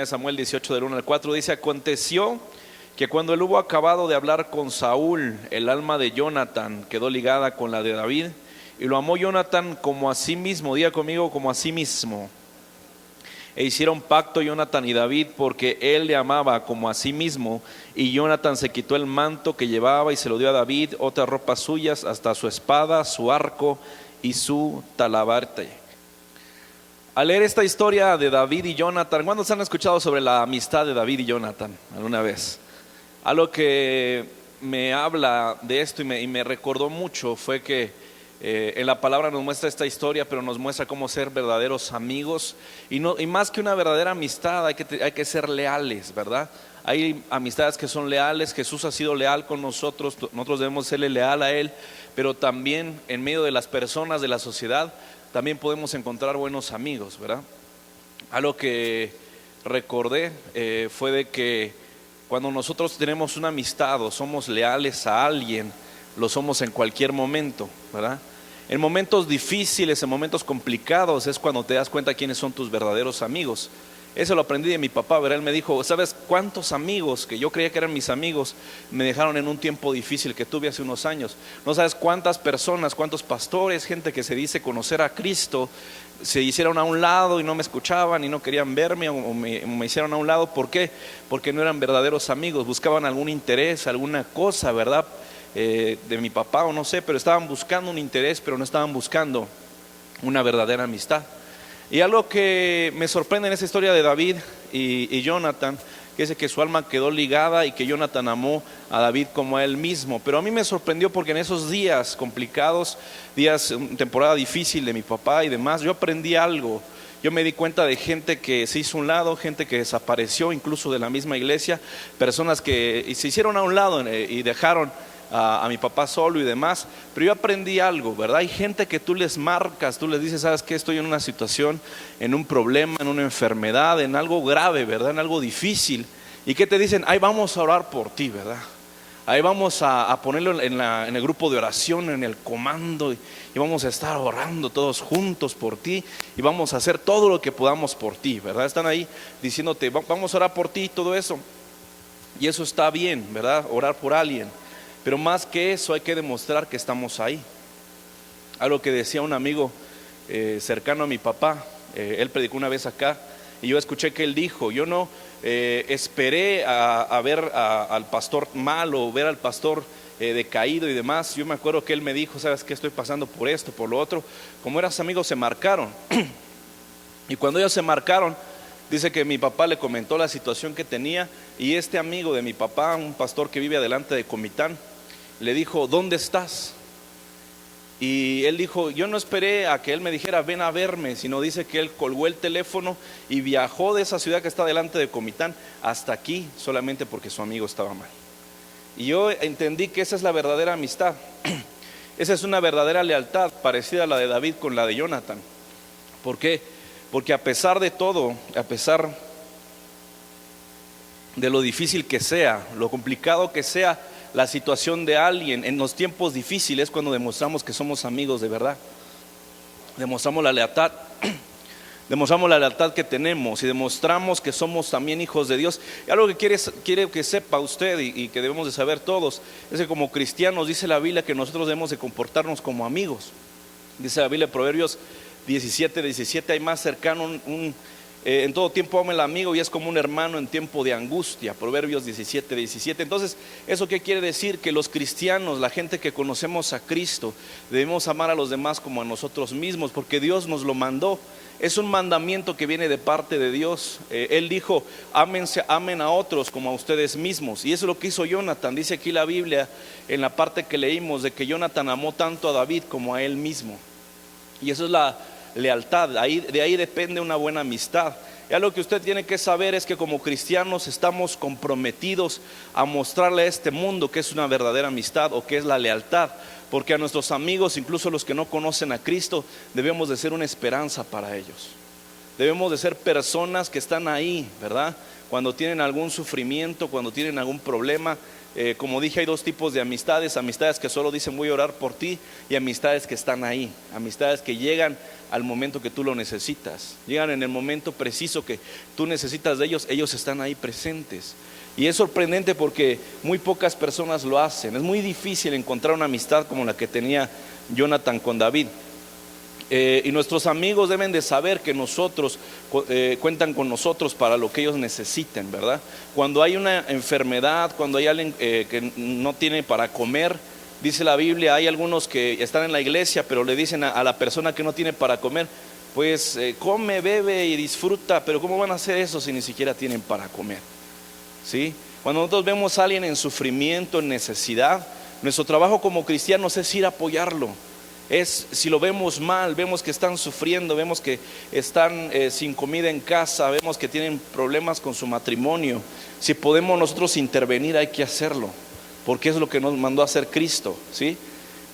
1 Samuel 18 del 1 al 4 dice: aconteció que cuando él hubo acabado de hablar con Saúl, el alma de Jonatán quedó ligada con la de David, y lo amó Jonatán como a sí mismo. Diga conmigo: como a sí mismo. E hicieron pacto Jonatán y David, porque él le amaba como a sí mismo. Y Jonatán se quitó el manto que llevaba y se lo dio a David, otras ropas suyas, hasta su espada, su arco y su talabarte. Al leer esta historia de David y Jonatán, ¿cuántos han escuchado sobre la amistad de David y Jonatán alguna vez? Algo que me habla de esto y me recordó mucho fue que en la palabra nos muestra esta historia, pero nos muestra cómo ser verdaderos amigos. Y más que una verdadera amistad, hay que ser leales, ¿verdad? Hay amistades que son leales. Jesús ha sido leal con nosotros debemos serle leal a Él. Pero también en medio de las personas de la sociedad también podemos encontrar buenos amigos, ¿verdad? Algo que recordé fue de que cuando nosotros tenemos una amistad o somos leales a alguien, lo somos en cualquier momento, ¿verdad? En momentos difíciles, en momentos complicados, es cuando te das cuenta quiénes son tus verdaderos amigos. Eso lo aprendí de mi papá, ¿verdad? Él me dijo: ¿sabes cuántos amigos que yo creía que eran mis amigos me dejaron en un tiempo difícil que tuve hace unos años? No sabes cuántas personas, cuántos pastores, gente que se dice conocer a Cristo, se hicieron a un lado y no me escuchaban y no querían verme, o me hicieron a un lado. ¿Por qué? Porque no eran verdaderos amigos, buscaban algún interés, alguna cosa, ¿verdad? De mi papá o no sé, pero estaban buscando un interés, pero no estaban buscando una verdadera amistad. Y algo que me sorprende en esa historia de David y Jonatán, que dice que su alma quedó ligada y que Jonatán amó a David como a él mismo. Pero a mí me sorprendió porque en esos días complicados, temporada difícil de mi papá y demás, yo aprendí algo. Yo me di cuenta de gente que se hizo a un lado, gente que desapareció incluso de la misma iglesia, personas que se hicieron a un lado y dejaron a mi papá solo y demás. Pero yo aprendí algo, ¿verdad? Hay gente que tú les marcas, tú les dices: ¿sabes qué? Estoy en una situación, en un problema, en una enfermedad, en algo grave, ¿verdad? En algo difícil. ¿Y qué te dicen? Ahí vamos a orar por ti, ¿verdad? Ahí vamos a ponerlo en el grupo de oración, en el comando, y vamos a estar orando todos juntos por ti, y vamos a hacer todo lo que podamos por ti, ¿verdad? Están ahí diciéndote: vamos a orar por ti, todo eso. Y eso está bien, ¿verdad? Orar por alguien. Pero más que eso, hay que demostrar que estamos ahí. Algo que decía un amigo cercano a mi papá, él predicó una vez acá, y yo escuché que él dijo: yo no esperé a ver al pastor malo, ver al pastor decaído y demás. Yo me acuerdo que él me dijo: ¿sabes qué? Estoy pasando por esto, por lo otro. Como eras amigos, se marcaron. Y cuando ellos se marcaron, dice que mi papá le comentó la situación que tenía, y este amigo de mi papá, un pastor que vive adelante de Comitán, le dijo: ¿dónde estás? Y él dijo: yo no esperé a que él me dijera ven a verme, sino dice que él colgó el teléfono y viajó de esa ciudad que está delante de Comitán hasta aquí, solamente porque su amigo estaba mal. Y yo entendí que esa es la verdadera amistad. Esa es una verdadera lealtad, parecida a la de David con la de Jonatán. ¿Por qué? Porque a pesar de todo, a pesar de lo difícil que sea, lo complicado que sea la situación de alguien, en los tiempos difíciles, cuando demostramos que somos amigos de verdad, demostramos la lealtad que tenemos, y demostramos que somos también hijos de Dios. Y algo que quiere que sepa usted y que debemos de saber todos, es que como cristianos dice la Biblia que nosotros debemos de comportarnos como amigos. Dice la Biblia, Proverbios 17:17, hay más cercano en todo tiempo ama el amigo y es como un hermano en tiempo de angustia. Proverbios 17:17. Entonces, ¿eso qué quiere decir? Que los cristianos, la gente que conocemos a Cristo, debemos amar a los demás como a nosotros mismos, porque Dios nos lo mandó. Es un mandamiento que viene de parte de Dios. Él dijo: amen a otros como a ustedes mismos. Y eso es lo que hizo Jonatán. Dice aquí la Biblia, en la parte que leímos, de que Jonatán amó tanto a David como a él mismo. Y eso es la lealtad. De ahí depende una buena amistad. Y algo que usted tiene que saber es que como cristianos estamos comprometidos a mostrarle a este mundo que es una verdadera amistad, o que es la lealtad. Porque a nuestros amigos, incluso los que no conocen a Cristo, debemos de ser una esperanza para ellos. Debemos de ser personas que están ahí, ¿verdad? Cuando tienen algún sufrimiento, cuando tienen algún problema, Como dije, hay dos tipos de amistades: amistades que solo dicen voy a orar por ti, y amistades que están ahí, amistades que llegan al momento que tú lo necesitas, llegan en el momento preciso que tú necesitas de ellos, ellos están ahí presentes. Y es sorprendente porque muy pocas personas lo hacen. Es muy difícil encontrar una amistad como la que tenía Jonathan con David. Y nuestros amigos deben de saber que nosotros cuentan con nosotros para lo que ellos necesiten, ¿verdad? Cuando hay una enfermedad, cuando hay alguien que no tiene para comer, dice la Biblia, hay algunos que están en la iglesia pero le dicen a la persona que no tiene para comer, pues come, bebe y disfruta, pero ¿cómo van a hacer eso si ni siquiera tienen para comer? ¿Sí? Cuando nosotros vemos a alguien en sufrimiento, en necesidad, nuestro trabajo como cristianos es ir a apoyarlo. Si lo vemos mal, vemos que están sufriendo, vemos que están sin comida en casa, vemos que tienen problemas con su matrimonio, si podemos nosotros intervenir, hay que hacerlo, porque es lo que nos mandó a hacer Cristo, ¿sí?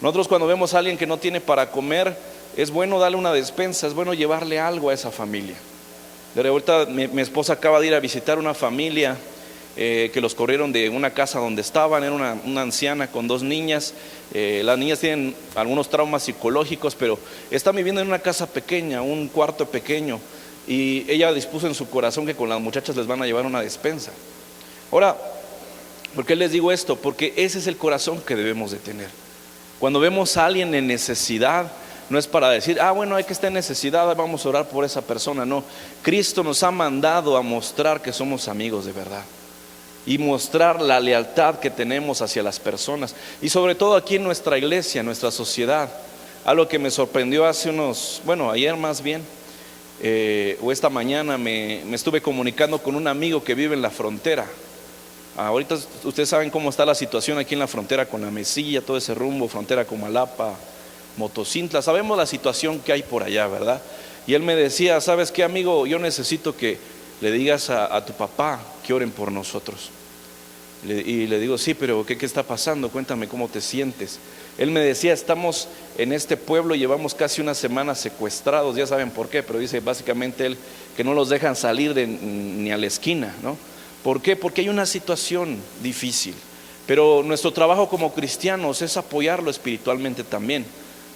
Nosotros cuando vemos a alguien que no tiene para comer, es bueno darle una despensa, es bueno llevarle algo a esa familia. De vuelta, mi esposa acaba de ir a visitar una familia que los corrieron de una casa donde estaban. Era una anciana con 2 niñas. Las niñas tienen algunos traumas psicológicos, pero están viviendo en una casa pequeña, un cuarto pequeño, y ella dispuso en su corazón que con las muchachas les van a llevar una despensa. Ahora, ¿por qué les digo esto? Porque ese es el corazón que debemos de tener. Cuando vemos a alguien en necesidad, no es para decir, bueno, hay que estar en necesidad, vamos a orar por esa persona. No, Cristo nos ha mandado a mostrar que somos amigos de verdad y mostrar la lealtad que tenemos hacia las personas, y sobre todo aquí en nuestra iglesia, en nuestra sociedad. Algo que me sorprendió ayer más bien, o esta mañana me estuve comunicando con un amigo que vive en la frontera. Ahorita ustedes saben cómo está la situación aquí en la frontera con la Mesilla, todo ese rumbo, frontera con Malapa, Motocintla, sabemos la situación que hay por allá, ¿verdad? Y él me decía, ¿sabes qué, amigo? Yo necesito que le digas a tu papá que oren por nosotros. Y le digo, sí, pero ¿qué está pasando? Cuéntame cómo te sientes. Él me decía, estamos en este pueblo, llevamos casi una semana secuestrados, ya saben por qué, pero dice básicamente él que no los dejan salir ni a la esquina, ¿no? ¿Por qué? Porque hay una situación difícil, pero nuestro trabajo como cristianos es apoyarlo espiritualmente también.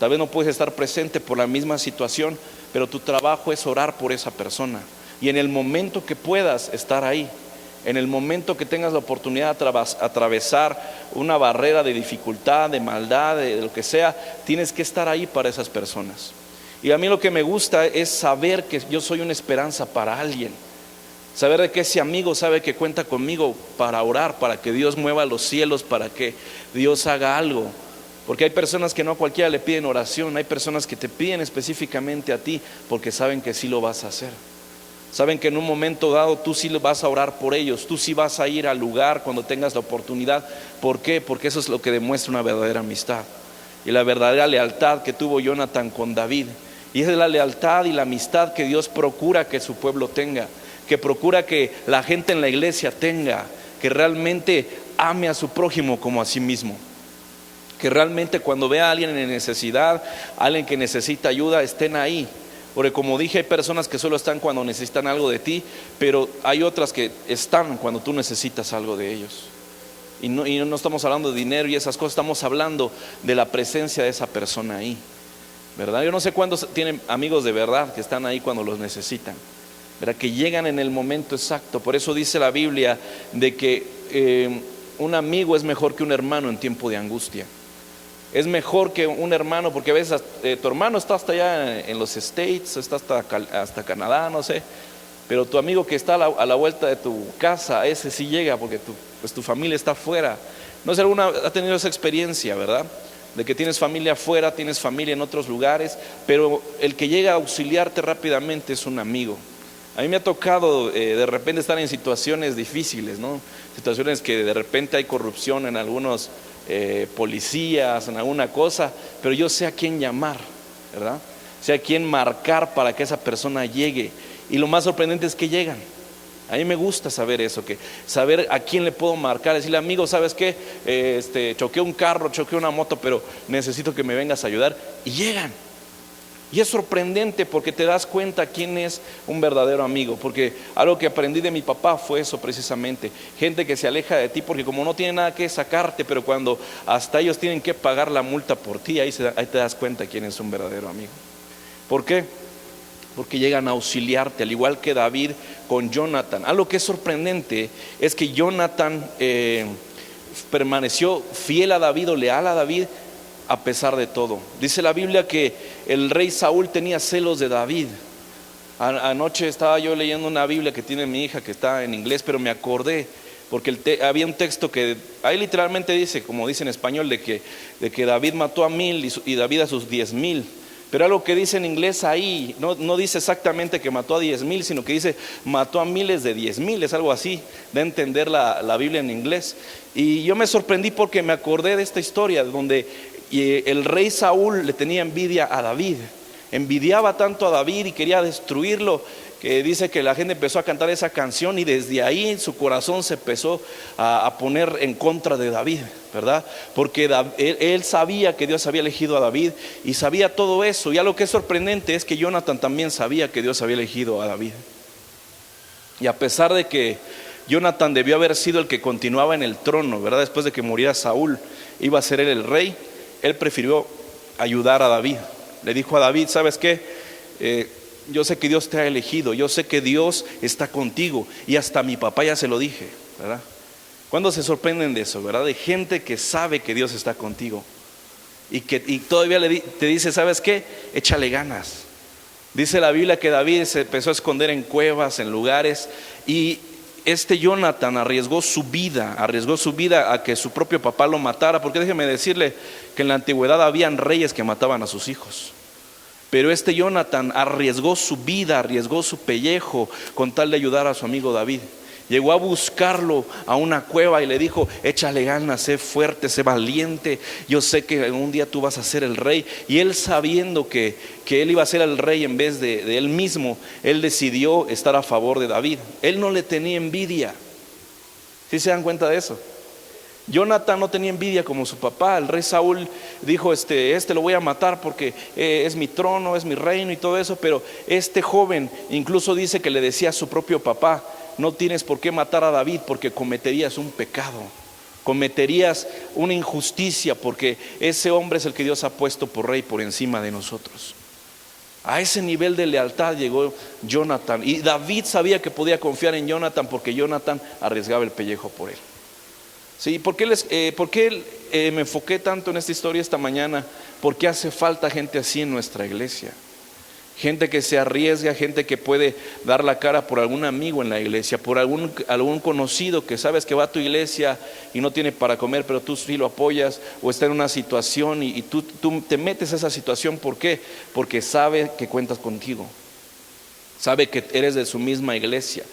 Tal vez no puedes estar presente por la misma situación, pero tu trabajo es orar por esa persona, y en el momento que puedas estar ahí, en el momento que tengas la oportunidad de atravesar una barrera de dificultad, de maldad, de lo que sea, tienes que estar ahí para esas personas. Y a mí lo que me gusta es saber que yo soy una esperanza para alguien, saber de que ese amigo sabe que cuenta conmigo para orar, para que Dios mueva los cielos, para que Dios haga algo. Porque hay personas que no a cualquiera le piden oración, hay personas que te piden específicamente a ti porque saben que sí lo vas a hacer. Saben que en un momento dado tú sí vas a orar por ellos, tú sí vas a ir al lugar cuando tengas la oportunidad. ¿Por qué? Porque eso es lo que demuestra una verdadera amistad y la verdadera lealtad que tuvo Jonathan con David. Y esa es la lealtad y la amistad que Dios procura que su pueblo tenga, que procura que la gente en la iglesia tenga, que realmente ame a su prójimo como a sí mismo, que realmente cuando vea a alguien en necesidad, alguien que necesita ayuda, estén ahí. Porque como dije, hay personas que solo están cuando necesitan algo de ti, pero hay otras que están cuando tú necesitas algo de ellos. Y no estamos hablando de dinero y esas cosas, estamos hablando de la presencia de esa persona ahí, ¿verdad? Yo no sé cuántos tienen amigos de verdad que están ahí cuando los necesitan, ¿verdad? Que llegan en el momento exacto. Por eso dice la Biblia de que un amigo es mejor que un hermano en tiempo de angustia. Es mejor que un hermano, porque a veces tu hermano está hasta allá en los States, está hasta Canadá, no sé, pero tu amigo que está a la vuelta de tu casa, ese sí llega porque tu familia está afuera. No sé, alguna ha tenido esa experiencia, ¿verdad? De que tienes familia afuera, tienes familia en otros lugares, pero el que llega a auxiliarte rápidamente es un amigo. A mí me ha tocado de repente estar en situaciones difíciles, ¿no? Situaciones que de repente hay corrupción en algunos policías, en alguna cosa, pero yo sé a quién llamar, ¿verdad? Sé a quién marcar para que esa persona llegue. Y lo más sorprendente es que llegan. A mí me gusta saber eso, que saber a quién le puedo marcar, decirle, amigo, ¿sabes qué? Choqué un carro, choqué una moto, pero necesito que me vengas a ayudar. Y llegan. Y es sorprendente porque te das cuenta quién es un verdadero amigo. Porque algo que aprendí de mi papá fue eso precisamente. Gente que se aleja de ti porque como no tiene nada que sacarte, pero cuando hasta ellos tienen que pagar la multa por ti, ahí te das cuenta quién es un verdadero amigo. ¿Por qué? Porque llegan a auxiliarte, al igual que David con Jonathan. Algo que es sorprendente es que Jonathan permaneció fiel a David o leal a David a pesar de todo. Dice la Biblia que el rey Saúl tenía celos de David. Anoche estaba yo leyendo una Biblia que tiene mi hija, que está en inglés, pero me acordé porque había un texto que ahí literalmente dice, como dice en español, de que David mató a 1000 y David a sus 10,000. Pero algo que dice en inglés ahí, no dice exactamente que mató a 10,000, sino que dice mató a miles de 10,000, es algo así, de entender la Biblia en inglés. Y yo me sorprendí porque me acordé de esta historia donde el rey Saúl le tenía envidia a David, envidiaba tanto a David y quería destruirlo, que dice que la gente empezó a cantar esa canción y desde ahí su corazón se empezó a poner en contra de David, ¿verdad? Porque él sabía que Dios había elegido a David y sabía todo eso. Y algo que es sorprendente es que Jonathan también sabía que Dios había elegido a David. Y a pesar de que Jonathan debió haber sido el que continuaba en el trono, ¿verdad? Después de que muriera Saúl, iba a ser él el rey, él prefirió ayudar a David. Le dijo a David, ¿sabes qué? Yo sé que Dios te ha elegido, yo sé que Dios está contigo, y hasta mi papá ya se lo dije, ¿verdad? ¿Cuándo se sorprenden de eso, verdad? De gente que sabe que Dios está contigo y todavía te dice, ¿sabes qué? Échale ganas. Dice la Biblia que David se empezó a esconder en cuevas, en lugares, y Jonathan arriesgó su vida a que su propio papá lo matara, porque déjeme decirle que en la antigüedad habían reyes que mataban a sus hijos. Pero Jonathan arriesgó su vida, arriesgó su pellejo con tal de ayudar a su amigo David. Llegó a buscarlo a una cueva y le dijo, échale ganas, sé fuerte, sé valiente, yo sé que un día tú vas a ser el rey. Y él, sabiendo que él iba a ser el rey en vez de él mismo, él decidió estar a favor de David. Él no le tenía envidia. ¿Sí se dan cuenta de eso? Jonathan no tenía envidia como su papá. El rey Saúl dijo, lo voy a matar porque es mi trono, es mi reino y todo eso. Pero joven incluso dice que le decía a su propio papá, no tienes por qué matar a David porque cometerías un pecado, cometerías una injusticia, porque ese hombre es el que Dios ha puesto por rey por encima de nosotros. A ese nivel de lealtad llegó Jonathan, y David sabía que podía confiar en Jonathan porque Jonathan arriesgaba el pellejo por él. ¿Sí? ¿Por qué me enfoqué tanto en esta historia esta mañana? Porque hace falta gente así en nuestra iglesia. Gente que se arriesga, gente que puede dar la cara por algún amigo en la iglesia, por algún conocido que sabes que va a tu iglesia y no tiene para comer, pero tú sí lo apoyas, o está en una situación y tú te metes a esa situación. ¿Por qué? Porque sabe que cuentas contigo, sabe que eres de su misma iglesia.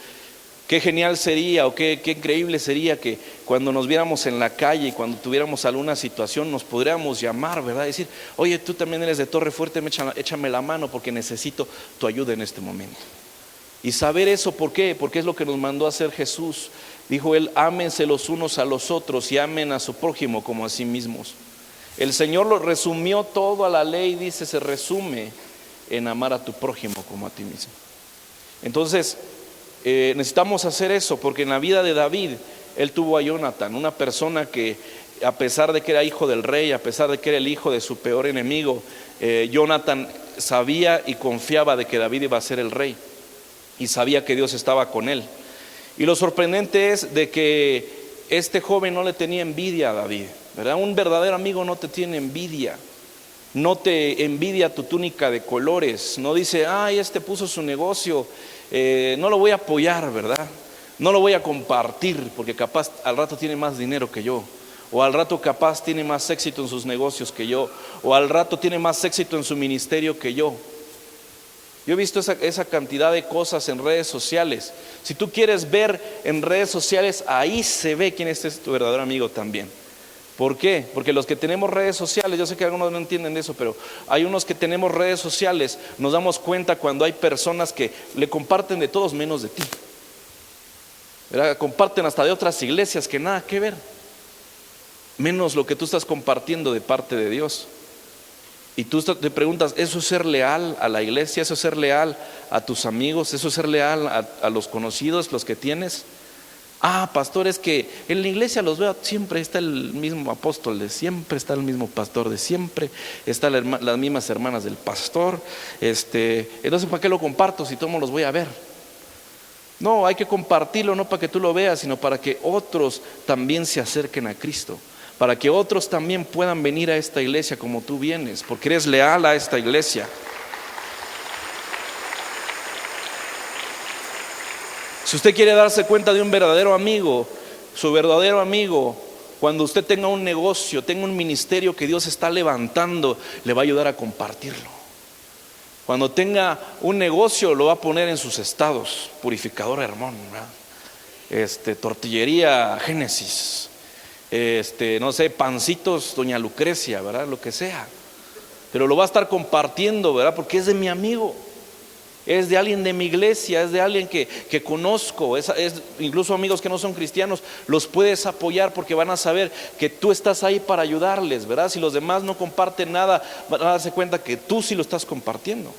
Qué genial sería, o qué increíble sería que cuando nos viéramos en la calle y cuando tuviéramos alguna situación nos podríamos llamar, ¿verdad? Decir, oye, tú también eres de Torre Fuerte, échame la mano porque necesito tu ayuda en este momento. Y saber eso, ¿por qué? Porque es lo que nos mandó a hacer Jesús. Dijo él, ámense los unos a los otros y amen a su prójimo como a sí mismos. El Señor lo resumió todo a la ley, dice, se resume en amar a tu prójimo como a ti mismo. Entonces, necesitamos hacer eso, porque en la vida de David, él tuvo a Jonathan, una persona que a pesar de que era hijo del rey, a pesar de que era el hijo de su peor enemigo, Jonathan sabía y confiaba de que David iba a ser el rey, y sabía que Dios estaba con él. Y lo sorprendente es de que joven no le tenía envidia a David, ¿verdad? Un verdadero amigo no te tiene envidia. No te envidia tu túnica de colores, no dice, ay, puso su negocio, no lo voy a apoyar, ¿verdad? No lo voy a compartir porque capaz al rato tiene más dinero que yo, o al rato capaz tiene más éxito en sus negocios que yo, o al rato tiene más éxito en su ministerio que yo. Yo he visto esa cantidad de cosas en redes sociales. Si tú quieres ver en redes sociales, ahí se ve quién es tu verdadero amigo también. ¿Por qué? Porque los que tenemos redes sociales, yo sé que algunos no entienden eso, pero hay unos que tenemos redes sociales, nos damos cuenta cuando hay personas que le comparten de todos menos de ti, ¿verdad? Comparten hasta de otras iglesias que nada que ver, menos lo que tú estás compartiendo de parte de Dios. Y tú te preguntas, ¿eso es ser leal a la iglesia? ¿Eso es ser leal a tus amigos? ¿Eso es ser leal a los conocidos, los que tienes? Pastor, es que en la iglesia los veo, siempre está el mismo apóstol, de siempre está el mismo pastor, de siempre están las mismas hermanas del pastor. Entonces, ¿para qué lo comparto si todos los voy a ver? No, hay que compartirlo, no para que tú lo veas, sino para que otros también se acerquen a Cristo, para que otros también puedan venir a esta iglesia como tú vienes, porque eres leal a esta iglesia. Si usted quiere darse cuenta de un verdadero amigo, su verdadero amigo, cuando usted tenga un negocio, tenga un ministerio que Dios está levantando, le va a ayudar a compartirlo. Cuando tenga un negocio, lo va a poner en sus estados: Purificadora Hermón, tortillería Génesis, no sé, pancitos Doña Lucrecia, ¿verdad? Lo que sea. Pero lo va a estar compartiendo, ¿verdad? Porque es de mi amigo. Es de alguien de mi iglesia, es de alguien que conozco, es incluso amigos que no son cristianos, los puedes apoyar porque van a saber que tú estás ahí para ayudarles, ¿verdad? Si los demás no comparten nada, van a darse cuenta que tú sí lo estás compartiendo.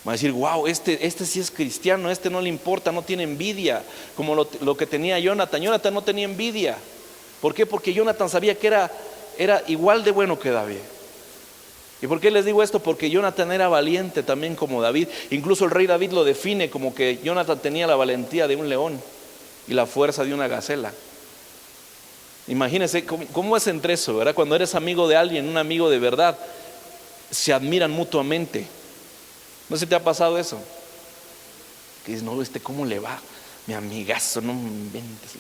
Van a decir, wow, este sí es cristiano, no le importa, no tiene envidia, como lo que tenía Jonathan. Jonathan no tenía envidia. ¿Por qué? Porque Jonathan sabía que era igual de bueno que David. ¿Y por qué les digo esto? Porque Jonathan era valiente también como David. Incluso el rey David lo define como que Jonathan tenía la valentía de un león y la fuerza de una gacela. Imagínense cómo es entre eso, ¿verdad? Cuando eres amigo de alguien, un amigo de verdad, se admiran mutuamente. ¿No se te ha pasado eso? Que dices, no, ¿cómo le va? Mi amigazo, no me inventes,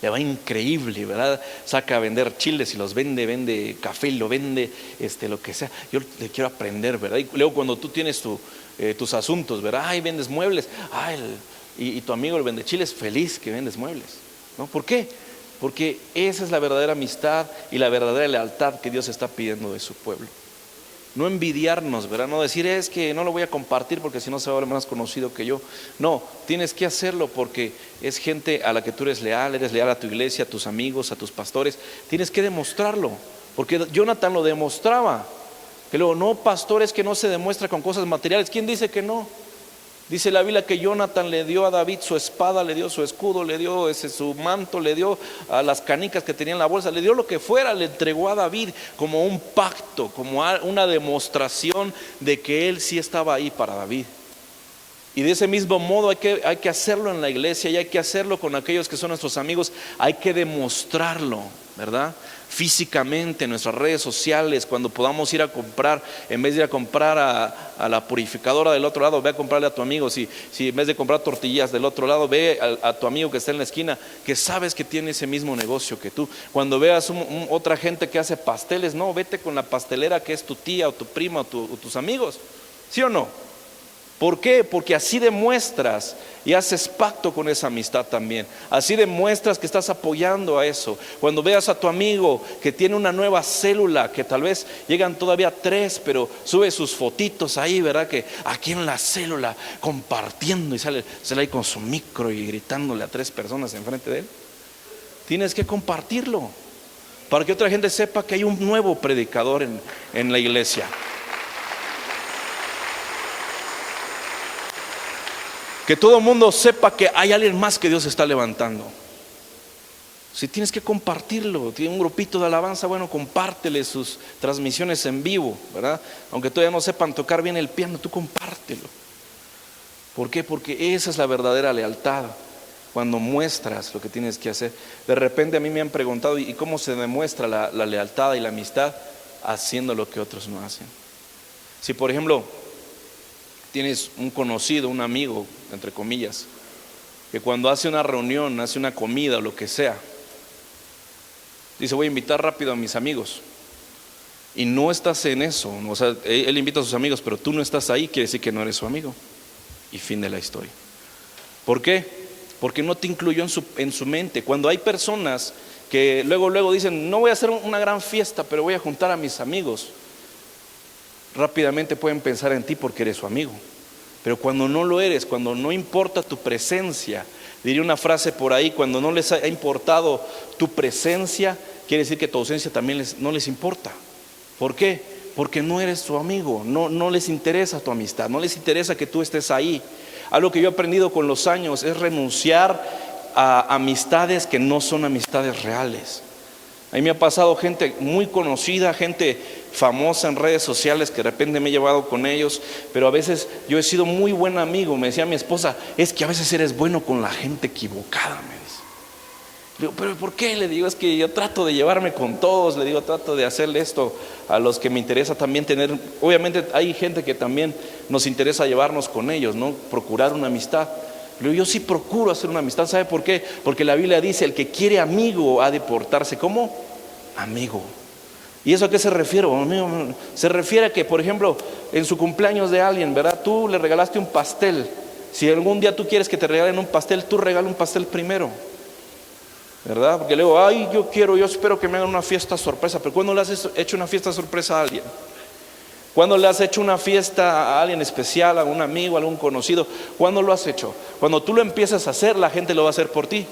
le va increíble, ¿verdad? Saca a vender chiles y los vende café y lo vende, lo que sea. Yo le quiero aprender, ¿verdad? Y luego cuando tú tienes tus asuntos, ¿verdad? Ay, vendes muebles. Y tu amigo le vende chiles, feliz que vendes muebles, ¿no? ¿Por qué? Porque esa es la verdadera amistad y la verdadera lealtad que Dios está pidiendo de su pueblo. No envidiarnos, ¿verdad? No decir, es que no lo voy a compartir porque si no se va a ver más conocido que yo. No, tienes que hacerlo porque es gente a la que tú eres leal a tu iglesia, a tus amigos, a tus pastores. Tienes que demostrarlo, porque Jonathan lo demostraba. Que luego, no, pastores, que no se demuestra con cosas materiales. ¿Quién dice que no? Dice la Biblia que Jonathan le dio a David su espada, le dio su escudo, le dio su manto, le dio a las canicas que tenía en la bolsa, le dio lo que fuera, le entregó a David como un pacto, como una demostración de que él sí estaba ahí para David. Y de ese mismo modo hay que hacerlo en la iglesia y hay que hacerlo con aquellos que son nuestros amigos. Hay que demostrarlo, ¿verdad? Físicamente en nuestras redes sociales, cuando podamos ir a comprar, en vez de ir a comprar a la purificadora del otro lado, ve a comprarle a tu amigo. Si en vez de comprar tortillas del otro lado, ve a tu amigo que está en la esquina, que sabes que tiene ese mismo negocio que tú. Cuando veas otra gente que hace pasteles, no, vete con la pastelera que es tu tía o tu prima o tus amigos, ¿sí o no? ¿Por qué? Porque así demuestras y haces pacto con esa amistad también. Así demuestras que estás apoyando a eso. Cuando veas a tu amigo que tiene una nueva célula, que tal vez llegan todavía 3, pero sube sus fotitos ahí, ¿verdad? Que aquí en la célula compartiendo y sale ahí con su micro y gritándole a 3 personas enfrente de él. Tienes que compartirlo para que otra gente sepa que hay un nuevo predicador en la iglesia. Que todo el mundo sepa que hay alguien más que Dios está levantando. Si tienes que compartirlo, tiene un grupito de alabanza, bueno, compártele sus transmisiones en vivo, ¿verdad? Aunque todavía no sepan tocar bien el piano, tú compártelo. ¿Por qué? Porque esa es la verdadera lealtad, cuando muestras lo que tienes que hacer. De repente a mí me han preguntado, ¿y cómo se demuestra la lealtad y la amistad? Haciendo lo que otros no hacen. Si por ejemplo tienes un conocido, un amigo, entre comillas, que cuando hace una reunión, hace una comida o lo que sea, dice, voy a invitar rápido a mis amigos, y no estás en eso, o sea, él invita a sus amigos, pero tú no estás ahí, quiere decir que no eres su amigo, y fin de la historia. ¿Por qué? Porque no te incluyó en su mente. Cuando hay personas que luego dicen, no voy a hacer una gran fiesta, pero voy a juntar a mis amigos, rápidamente pueden pensar en ti porque eres su amigo. Pero cuando no lo eres, cuando no importa tu presencia, diría una frase por ahí, cuando no les ha importado tu presencia, quiere decir que tu ausencia también no les importa. ¿Por qué? Porque no eres tu amigo, no les interesa tu amistad, no les interesa que tú estés ahí. Algo que yo he aprendido con los años es renunciar a amistades que no son amistades reales. A mí me ha pasado gente muy conocida, gente famosa en redes sociales que de repente me he llevado con ellos, pero a veces yo he sido muy buen amigo. Me decía mi esposa, es que a veces eres bueno con la gente equivocada, me dice. Le digo, pero ¿por qué? Le digo, es que yo trato de llevarme con todos, le digo, trato de hacerle esto a los que me interesa también tener. Obviamente hay gente que también nos interesa llevarnos con ellos, ¿no? Procurar una amistad. Le digo, yo sí procuro hacer una amistad. ¿Sabe por qué? Porque la Biblia dice, el que quiere amigo ha de portarse como amigo. ¿Y eso a qué se refiere? Se refiere a que, por ejemplo, en su cumpleaños de alguien, ¿verdad? Tú le regalaste un pastel. Si algún día tú quieres que te regalen un pastel, tú regala un pastel primero, ¿verdad? Porque luego, ay, yo espero que me hagan una fiesta sorpresa. Pero ¿cuándo le has hecho una fiesta sorpresa a alguien? ¿Cuándo le has hecho una fiesta a alguien especial, a un amigo, a algún conocido? ¿Cuándo lo has hecho? Cuando tú lo empiezas a hacer, la gente lo va a hacer por ti.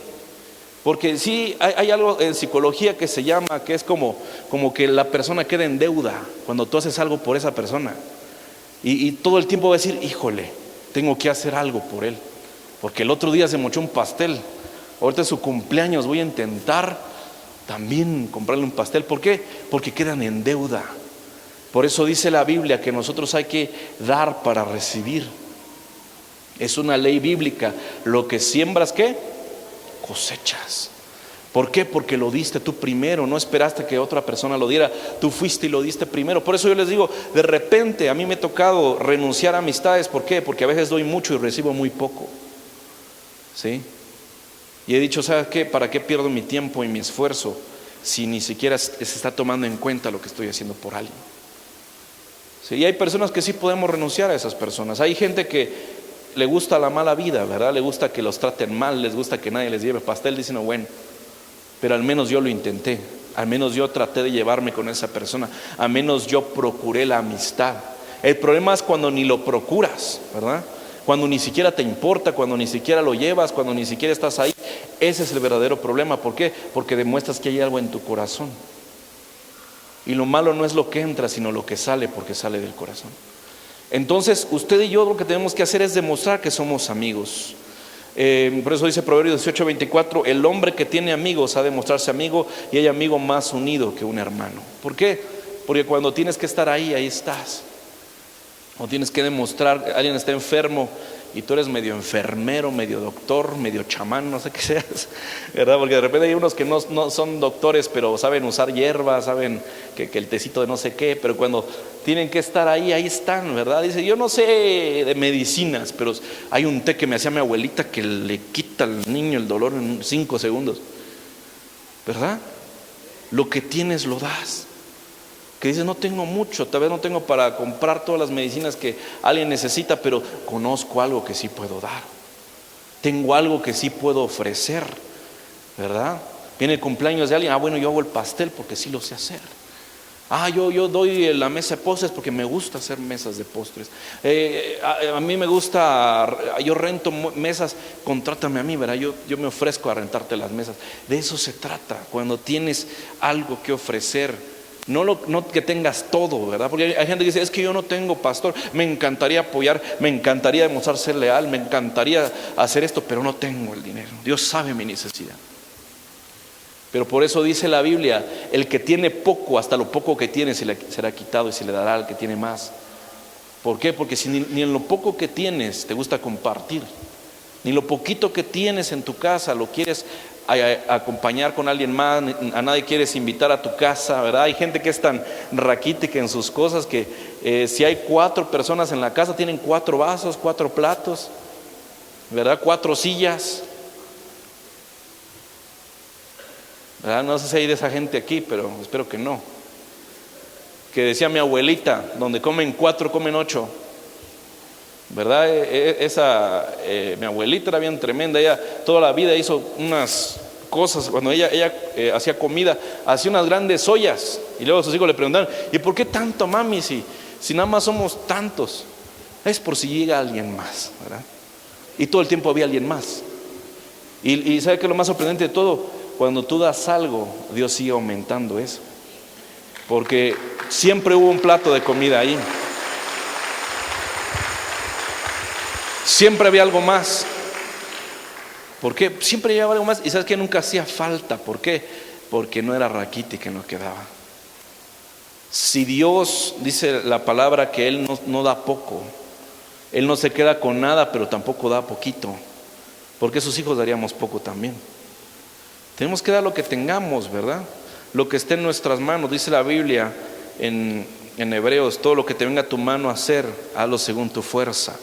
Porque sí, hay algo en psicología que se llama, que es como que la persona queda en deuda cuando tú haces algo por esa persona. Y todo el tiempo va a decir, híjole, tengo que hacer algo por él. Porque el otro día se mochó un pastel. Ahorita es su cumpleaños, voy a intentar también comprarle un pastel. ¿Por qué? Porque quedan en deuda. Por eso dice la Biblia que nosotros hay que dar para recibir. Es una ley bíblica. Lo que siembras, ¿qué? Cosechas. ¿Por qué? Porque lo diste tú primero, no esperaste que otra persona lo diera, tú fuiste y lo diste primero. Por eso yo les digo, de repente a mí me ha tocado renunciar a amistades. ¿Por qué? Porque a veces doy mucho y recibo muy poco. ¿Sí? Y he dicho, ¿sabes qué? ¿Para qué pierdo mi tiempo y mi esfuerzo si ni siquiera se está tomando en cuenta lo que estoy haciendo por alguien? ¿Sí? Y hay personas que sí podemos renunciar a esas personas. Hay gente que le gusta la mala vida, ¿verdad? Le gusta que los traten mal, les gusta que nadie les lleve pastel. Dicen, no, bueno, pero al menos yo lo intenté, al menos yo traté de llevarme con esa persona, al menos yo procuré la amistad. El problema es cuando ni lo procuras, ¿verdad? Cuando ni siquiera te importa, cuando ni siquiera lo llevas, cuando ni siquiera estás ahí. Ese es el verdadero problema. ¿Por qué? Porque demuestras que hay algo en tu corazón. Y lo malo no es lo que entra, sino lo que sale, porque sale del corazón. Entonces, usted y yo lo que tenemos que hacer es demostrar que somos amigos. Por eso dice Proverbios 18:24, el hombre que tiene amigos ha de mostrarse amigo, y hay amigo más unido que un hermano. ¿Por qué? Porque cuando tienes que estar ahí, ahí estás. O tienes que demostrar, alguien está enfermo y tú eres medio enfermero, medio doctor, medio chamán, no sé qué seas, ¿verdad? Porque de repente hay unos que no son doctores, pero saben usar hierbas, saben que el tecito de no sé qué, pero cuando tienen que estar ahí, ahí están, ¿verdad? Dice, yo no sé de medicinas, pero hay un té que me hacía mi abuelita que le quita al niño el dolor en 5 segundos, ¿verdad? Lo que tienes lo das. Que dices, no tengo mucho, tal vez no tengo para comprar todas las medicinas que alguien necesita, pero conozco algo que sí puedo dar. Tengo algo que sí puedo ofrecer, ¿verdad? Viene el cumpleaños de alguien, bueno, yo hago el pastel porque sí lo sé hacer. Yo doy la mesa de postres porque me gusta hacer mesas de postres. A mí me gusta, yo rento mesas, contrátame a mí, ¿verdad? Yo me ofrezco a rentarte las mesas. De eso se trata, cuando tienes algo que ofrecer. No que tengas todo, ¿verdad? Porque hay gente que dice, es que yo no tengo, pastor, me encantaría apoyar, me encantaría demostrar ser leal, me encantaría hacer esto, pero no tengo el dinero. Dios sabe mi necesidad. Pero por eso dice la Biblia, el que tiene poco, hasta lo poco que tiene se le será quitado y se le dará al que tiene más. ¿Por qué? Porque si ni en lo poco que tienes te gusta compartir, ni lo poquito que tienes en tu casa lo quieres acompañar con alguien más, a nadie quieres invitar a tu casa, ¿verdad? Hay gente que es tan raquítica en sus cosas que si hay 4 personas en la casa, tienen 4 vasos, 4 platos, ¿verdad? 4 sillas, ¿verdad? No sé si hay de esa gente aquí, pero espero que no. Que decía mi abuelita, donde comen 4, comen 8. ¿Verdad? Mi abuelita era bien tremenda. Ella toda la vida hizo unas cosas. Cuando ella hacía comida, hacía unas grandes ollas. Y luego sus hijos le preguntaron, ¿y por qué tanto, mami? Si nada más somos tantos. Es por si llega alguien más, ¿verdad? Y todo el tiempo había alguien más. Y ¿sabe qué es lo más sorprendente de todo? Cuando tú das algo, Dios sigue aumentando eso. Porque siempre hubo un plato de comida ahí. Siempre había algo más. ¿Por qué? Siempre llevaba algo más. Y sabes que nunca hacía falta. ¿Por qué? Porque no era raquítico que nos quedaba. Si Dios dice la palabra que Él no da poco, Él no se queda con nada, pero tampoco da poquito. Porque sus hijos daríamos poco también. Tenemos que dar lo que tengamos, ¿verdad? Lo que esté en nuestras manos. Dice la Biblia en Hebreos: todo lo que te venga a tu mano a hacer, hazlo según tu fuerza.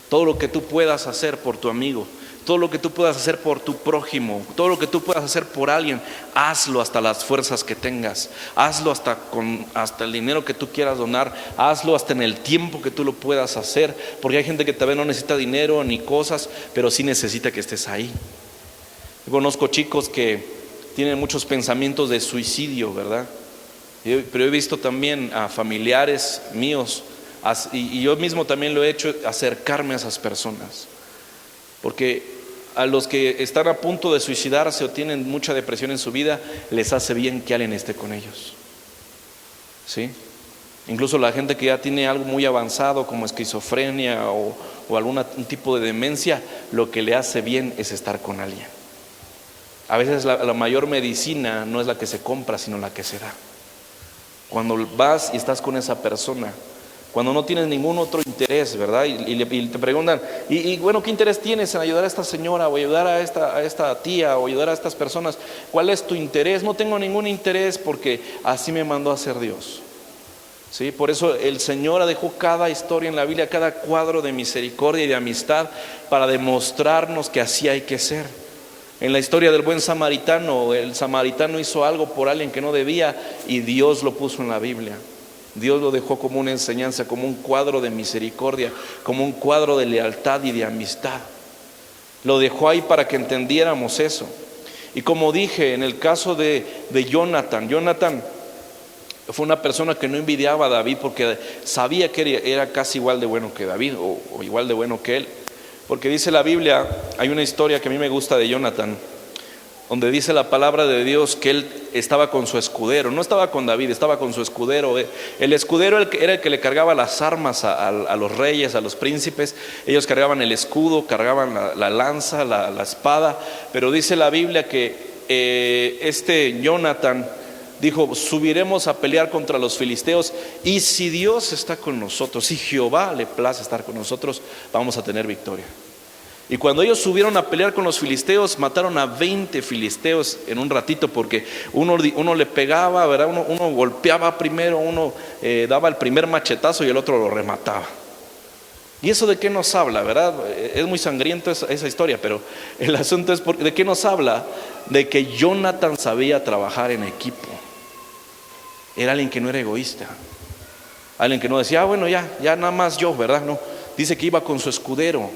Todo lo que tú puedas hacer por tu amigo, todo lo que tú puedas hacer por tu prójimo, todo lo que tú puedas hacer por alguien, hazlo hasta las fuerzas que tengas. Hazlo hasta el dinero que tú quieras donar. Hazlo hasta en el tiempo que tú lo puedas hacer. Porque hay gente que tal vez no necesita dinero ni cosas, pero sí necesita que estés ahí. Yo conozco chicos que tienen muchos pensamientos de suicidio, ¿verdad? Pero he visto también a familiares míos, y yo mismo también lo he hecho, acercarme a esas personas. Porque a los que están a punto de suicidarse o tienen mucha depresión en su vida, les hace bien que alguien esté con ellos. ¿Sí? Incluso la gente que ya tiene algo muy avanzado como esquizofrenia o algún tipo de demencia, lo que le hace bien es estar con alguien. A veces la mayor medicina no es la que se compra, sino la que se da. Cuando vas y estás con esa persona, cuando no tienes ningún otro interés, ¿verdad? Y te preguntan, bueno, ¿qué interés tienes en ayudar a esta señora o ayudar a esta tía o ayudar a estas personas? ¿Cuál es tu interés? No tengo ningún interés porque así me mandó a hacer Dios. ¿Sí? Por eso el Señor dejó cada historia en la Biblia, cada cuadro de misericordia y de amistad para demostrarnos que así hay que ser. En la historia del buen samaritano, el samaritano hizo algo por alguien que no debía y Dios lo puso en la Biblia. Dios lo dejó como una enseñanza, como un cuadro de misericordia, como un cuadro de lealtad y de amistad. Lo dejó ahí para que entendiéramos eso. Y como dije, en el caso de Jonathan fue una persona que no envidiaba a David porque sabía que era casi igual de bueno que David o igual de bueno que él. Porque dice la Biblia, hay una historia que a mí me gusta de Jonathan, donde dice la palabra de Dios que él estaba con su escudero. No estaba con David, estaba con su escudero. El escudero era el que le cargaba las armas a los reyes, a los príncipes. Ellos cargaban el escudo, cargaban la lanza, la espada. Pero dice la Biblia que Jonathan dijo: subiremos a pelear contra los filisteos, y si Dios está con nosotros, si Jehová le place estar con nosotros, vamos a tener victoria. Y cuando ellos subieron a pelear con los filisteos, mataron a 20 filisteos en un ratito, porque uno le pegaba, ¿verdad? Uno golpeaba primero, uno daba el primer machetazo y el otro lo remataba. ¿Y eso de qué nos habla, verdad? Es muy sangriento esa historia, pero el asunto es ¿de qué nos habla? De que Jonathan sabía trabajar en equipo. Era alguien que no era egoísta, alguien que no decía, bueno, ya nada más yo, ¿verdad? No, dice que iba con su escudero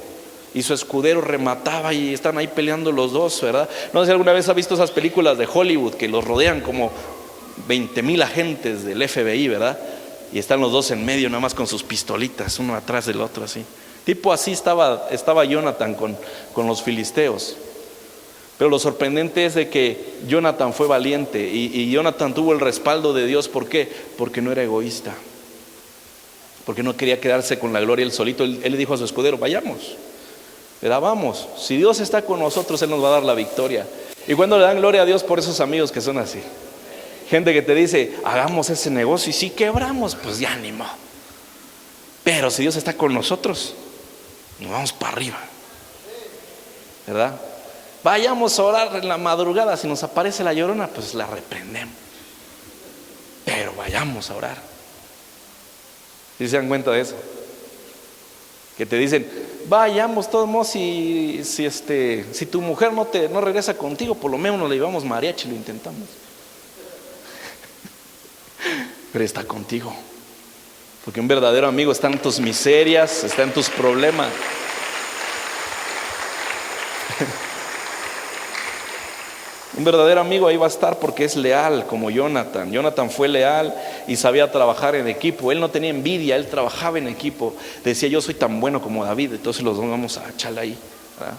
y su escudero remataba y están ahí peleando los dos, ¿verdad? No sé si alguna vez ha visto esas películas de Hollywood que los rodean como 20,000 agentes del FBI, ¿verdad? Y están los dos en medio nada más con sus pistolitas, uno atrás del otro así. Tipo así estaba Jonathan con los filisteos. Pero lo sorprendente es de que Jonathan fue valiente y Jonathan tuvo el respaldo de Dios. ¿Por qué? Porque no era egoísta, porque no quería quedarse con la gloria él solito. Él le dijo a su escudero, vayamos, ¿verdad? Vamos, si Dios está con nosotros, Él nos va a dar la victoria. Y cuando le dan gloria a Dios por esos amigos que son así, gente que te dice, hagamos ese negocio y si quebramos, pues ya ni modo. Pero si Dios está con nosotros, nos vamos para arriba, ¿verdad? Vayamos a orar en la madrugada, si nos aparece la llorona, pues la reprendemos. Pero vayamos a orar. ¿Sí se dan cuenta de eso? Que te dicen, vayamos todos modos, si tu mujer no regresa contigo, por lo menos nos le llevamos mariachi, lo intentamos. Pero está contigo, porque un verdadero amigo está en tus miserias, está en tus problemas. Un verdadero amigo ahí va a estar porque es leal, como Jonathan. Jonathan fue leal y sabía trabajar en equipo. Él no tenía envidia, él trabajaba en equipo. Decía, yo soy tan bueno como David, entonces los dos vamos a echarle ahí, ¿verdad?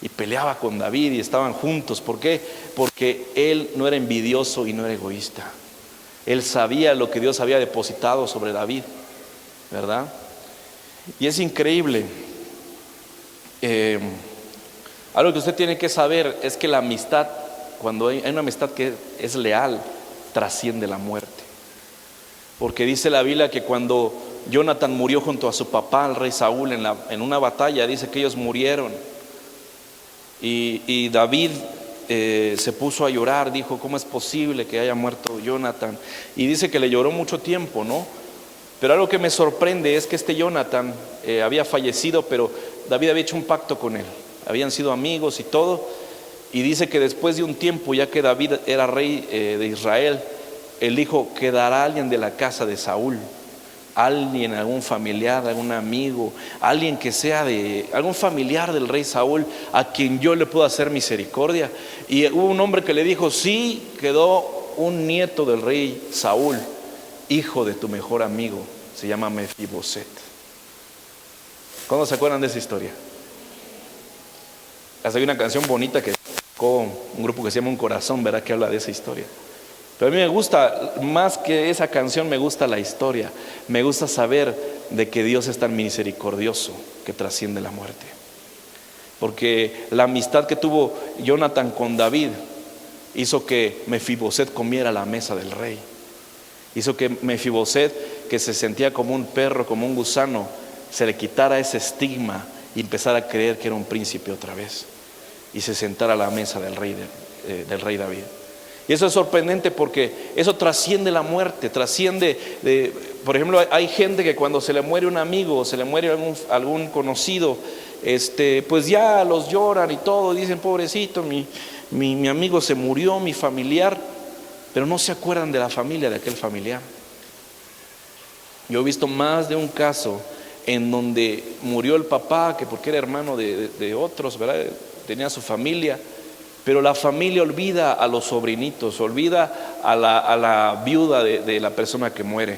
Y peleaba con David y estaban juntos. ¿Por qué? Porque él no era envidioso y no era egoísta. Él sabía lo que Dios había depositado sobre David, ¿verdad? Y es increíble. Algo que usted tiene que saber es que la amistad, cuando hay una amistad que es leal, trasciende la muerte. Porque dice la Biblia que cuando Jonathan murió junto a su papá, el rey Saúl, en una batalla, dice que ellos murieron. Y David se puso a llorar, dijo, ¿cómo es posible que haya muerto Jonathan? Y dice que le lloró mucho tiempo, ¿no? Pero algo que me sorprende es que este Jonathan había fallecido, pero David había hecho un pacto con él. Habían sido amigos y todo. Y dice que después de un tiempo, ya que David era rey de Israel, él dijo, quedará alguien de la casa de Saúl, alguien, algún familiar, algún amigo, alguien que sea algún familiar del rey Saúl, a quien yo le puedo hacer misericordia. Y hubo un hombre que le dijo, sí, quedó un nieto del rey Saúl, hijo de tu mejor amigo, se llama Mefiboset. ¿Cuándo se acuerdan de esa historia? Hasta hay una canción bonita que con un grupo que se llama Un Corazón, ¿verdad? Que habla de esa historia. Pero a mí me gusta, más que esa canción, me gusta la historia. Me gusta saber de que Dios es tan misericordioso que trasciende la muerte. Porque la amistad que tuvo Jonathan con David hizo que Mefiboset comiera a la mesa del rey. Hizo que Mefiboset, que se sentía como un perro, como un gusano, se le quitara ese estigma y empezara a creer que era un príncipe otra vez. Y se sentara a la mesa del rey David. Y eso es sorprendente porque eso trasciende la muerte, trasciende, por ejemplo, hay gente que cuando se le muere un amigo o se le muere algún conocido, pues ya los lloran y todo, dicen, pobrecito, mi amigo se murió, mi familiar, pero no se acuerdan de la familia de aquel familiar. Yo he visto más de un caso en donde murió el papá, que porque era hermano de otros, ¿verdad? Tenía su familia. Pero la familia olvida a los sobrinitos, olvida a la viuda de la persona que muere,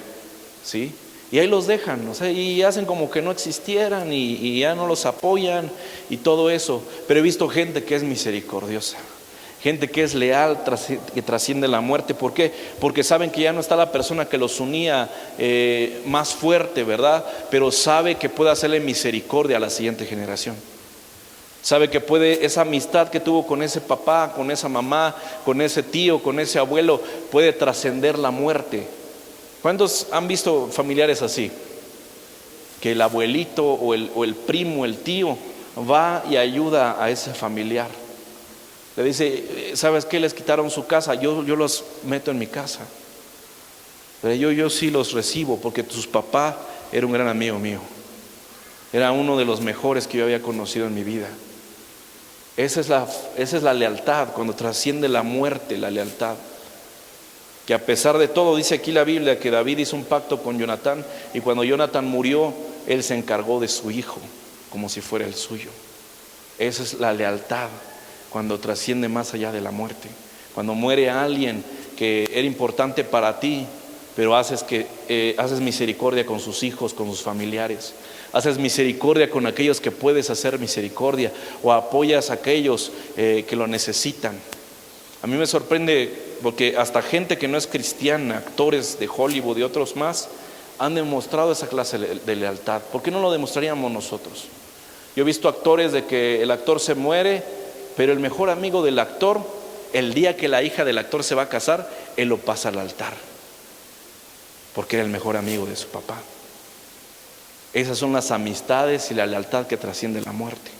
¿sí? Y ahí los dejan, o sea, y hacen como que no existieran y ya no los apoyan y todo eso. Pero he visto gente que es misericordiosa, gente que es leal, que trasciende la muerte. ¿Por qué? Porque saben que ya no está la persona que los unía más fuerte, ¿verdad? Pero sabe que puede hacerle misericordia a la siguiente generación. Sabe que puede, esa amistad que tuvo con ese papá, con esa mamá, con ese tío, con ese abuelo, puede trascender la muerte. ¿Cuántos han visto familiares así? Que el abuelito o el primo, el tío, va y ayuda a ese familiar. Le dice, ¿sabes qué? Les quitaron su casa, yo los meto en mi casa. Pero yo sí los recibo porque su papá era un gran amigo mío. Era uno de los mejores que yo había conocido en mi vida. Esa es la lealtad, cuando trasciende la muerte, la lealtad. Que a pesar de todo, dice aquí la Biblia que David hizo un pacto con Jonatán, y cuando Jonatán murió, él se encargó de su hijo, como si fuera el suyo. Esa es la lealtad, cuando trasciende más allá de la muerte. Cuando muere alguien que era importante para ti, pero haces misericordia con sus hijos, con sus familiares. Haces misericordia con aquellos que puedes hacer misericordia, o apoyas a aquellos que lo necesitan. A mí me sorprende porque hasta gente que no es cristiana, actores de Hollywood y otros más, han demostrado esa clase de lealtad. ¿Por qué no lo demostraríamos nosotros? Yo he visto actores de que el actor se muere, pero el mejor amigo del actor, el día que la hija del actor se va a casar, él lo pasa al altar, porque era el mejor amigo de su papá. Esas son las amistades y la lealtad que trasciende la muerte.